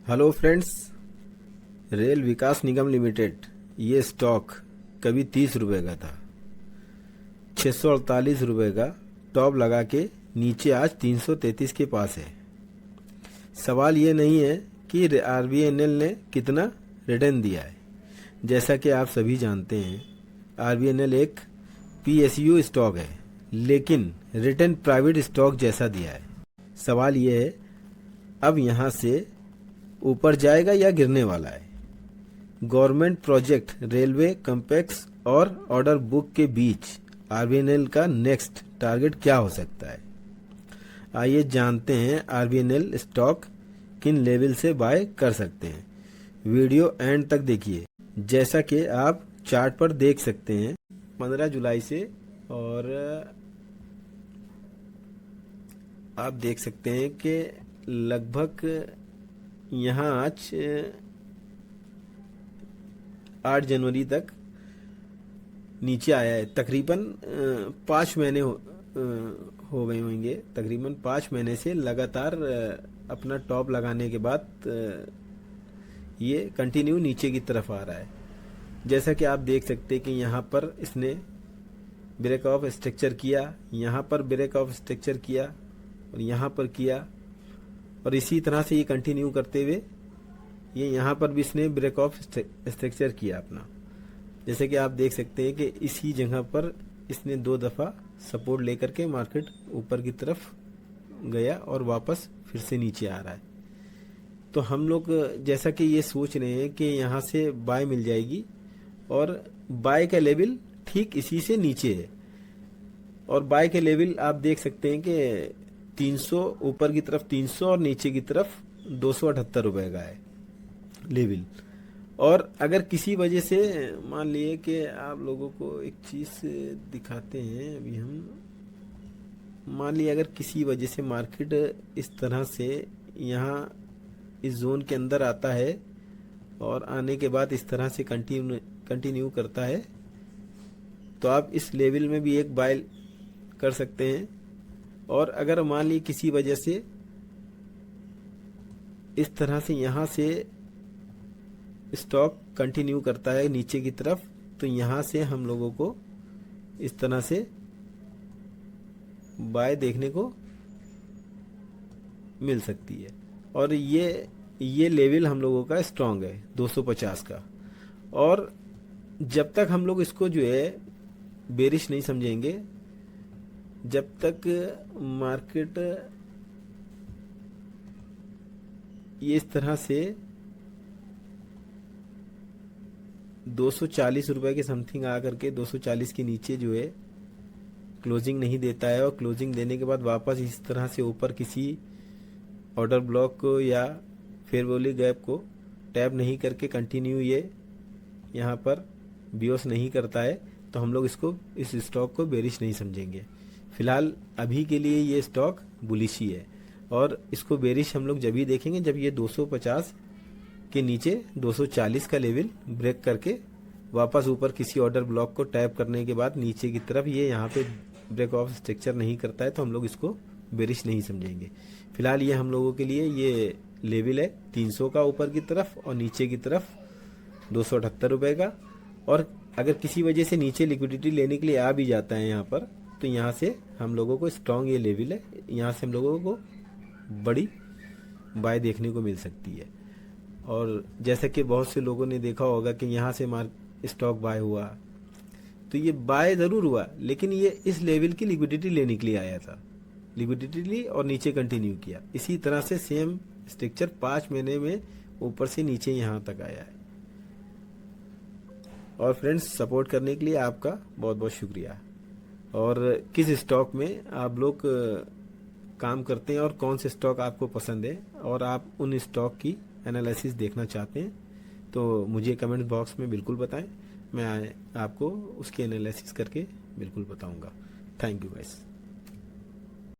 Hello friends, rail विकास निगम limited ये stock कभी 30 रुपये का था, 648 रुपये का टॉप लगा के नीचे आज 333 के पास है। सवाल ये नहीं है कि आरबीएनएल ने कितना रिटर्न दिया है। जैसा कि आप सभी जानते हैं, आरबीएनएल एक पीएसयू स्टॉक है, लेकिन रिटर्न प्राइवेट स्टॉक जैसा दिया है। सवाल ये है, अब यहाँ से ऊपर जाएगा या गिरने वाला है। गवर्नमेंट प्रोजेक्ट, रेलवे कॉम्प्लेक्स और ऑर्डर बुक के बीच आरबीएनएल का नेक्स्ट टारगेट क्या हो सकता है। आइए जानते हैं आरबीएनएल स्टॉक किन लेवल से बाय कर सकते हैं। वीडियो एंड तक देखिए। जैसा कि आप चार्ट पर देख सकते हैं 15 जुलाई से, और आप देख सकते हैं कि लगभग यहाँ आज 8 जनवरी तक नीचे आया है। तकरीबन 5 महीने हो गए होंगे। तकरीबन 5 महीने से लगातार अपना टॉप लगाने के बाद ये कंटिन्यू नीचे की तरफ आ रहा है। जैसा कि आप देख सकते हैं कि यहाँ पर इसने ब्रेक ऑफ स्ट्रक्चर किया, यहाँ पर ब्रेक ऑफ स्ट्रक्चर किया और यहाँ पर किया, और इसी तरह से ये कंटिन्यू करते हुए ये यहाँ पर भी इसने ब्रेक ऑफ स्ट्रक्चर किया अपना। जैसे कि आप देख सकते हैं कि इसी जगह पर इसने 2 दफ़ा सपोर्ट लेकर के मार्केट ऊपर की तरफ गया और वापस फिर से नीचे आ रहा है। तो हम लोग जैसा कि ये सोच रहे हैं कि यहाँ से बाय मिल जाएगी, और बाय का लेवल ठीक इसी से नीचे है। और बाय के लेवल आप देख सकते हैं कि 300 ऊपर की तरफ 300 और नीचे की तरफ 278 रुपये का है लेवल। और अगर किसी वजह से मान लिए कि आप लोगों को एक चीज़ दिखाते हैं, अभी हम मान लिए अगर किसी वजह से मार्केट इस तरह से यहाँ इस जोन के अंदर आता है और आने के बाद इस तरह से कंटिन्यू करता है, तो आप इस लेवल में भी एक बाय कर सकते हैं। और अगर मान ली किसी वजह से इस तरह से यहाँ से स्टॉक कंटिन्यू करता है नीचे की तरफ, तो यहाँ से हम लोगों को इस तरह से बाय देखने को मिल सकती है। और ये लेवल हम लोगों का स्ट्रांग है 250 का। और जब तक हम लोग इसको जो है बेरिश नहीं समझेंगे, जब तक मार्केट ये इस तरह से 240 रुपए के समथिंग आकर के 240 के नीचे जो है क्लोजिंग नहीं देता है, और क्लोजिंग देने के बाद वापस इस तरह से ऊपर किसी ऑर्डर ब्लॉक को या फेयर वैल्यू गैप को टैप नहीं करके कंटिन्यू ये यहाँ पर बियोस नहीं करता है, तो हम लोग इस स्टॉक को बेरिश नहीं समझेंगे। फिलहाल अभी के लिए ये स्टॉक बुलिश ही है, और इसको बेरिश हम लोग जब ही देखेंगे जब ये 250 के नीचे 240 का लेवल ब्रेक करके वापस ऊपर किसी ऑर्डर ब्लॉक को टैप करने के बाद नीचे की तरफ ये यहाँ पे ब्रेक ऑफ स्ट्रक्चर नहीं करता है, तो हम लोग इसको बेरिश नहीं समझेंगे। फिलहाल ये हम लोगों के लिए ये लेवल है 300 का ऊपर की तरफ, और नीचे की तरफ 278 रुपये का। और अगर किसी वजह से नीचे लिक्विडिटी लेने के लिए आ भी जाता है यहाँ पर, तो यहाँ से हम लोगों को स्ट्रॉन्ग ये लेवल है, यहाँ से हम लोगों को बड़ी बाय देखने को मिल सकती है। और जैसा कि बहुत से लोगों ने देखा होगा कि यहाँ से स्टॉक बाय हुआ, तो ये बाय ज़रूर हुआ, लेकिन ये इस लेवल की लिक्विडिटी लेने के लिए आया था। लिक्विडिटी ली और नीचे कंटिन्यू किया। इसी तरह से सेम स्ट्रक्चर 5 महीने में ऊपर से नीचे यहाँ तक आया है। और फ्रेंड्स, सपोर्ट करने के लिए आपका बहुत बहुत शुक्रिया। और किस स्टॉक में आप लोग काम करते हैं और कौन से स्टॉक आपको पसंद है, और आप उन स्टॉक की एनालिसिस देखना चाहते हैं, तो मुझे कमेंट बॉक्स में बिल्कुल बताएं। मैं आपको उसकी एनालिसिस करके बिल्कुल बताऊंगा। Thank you guys.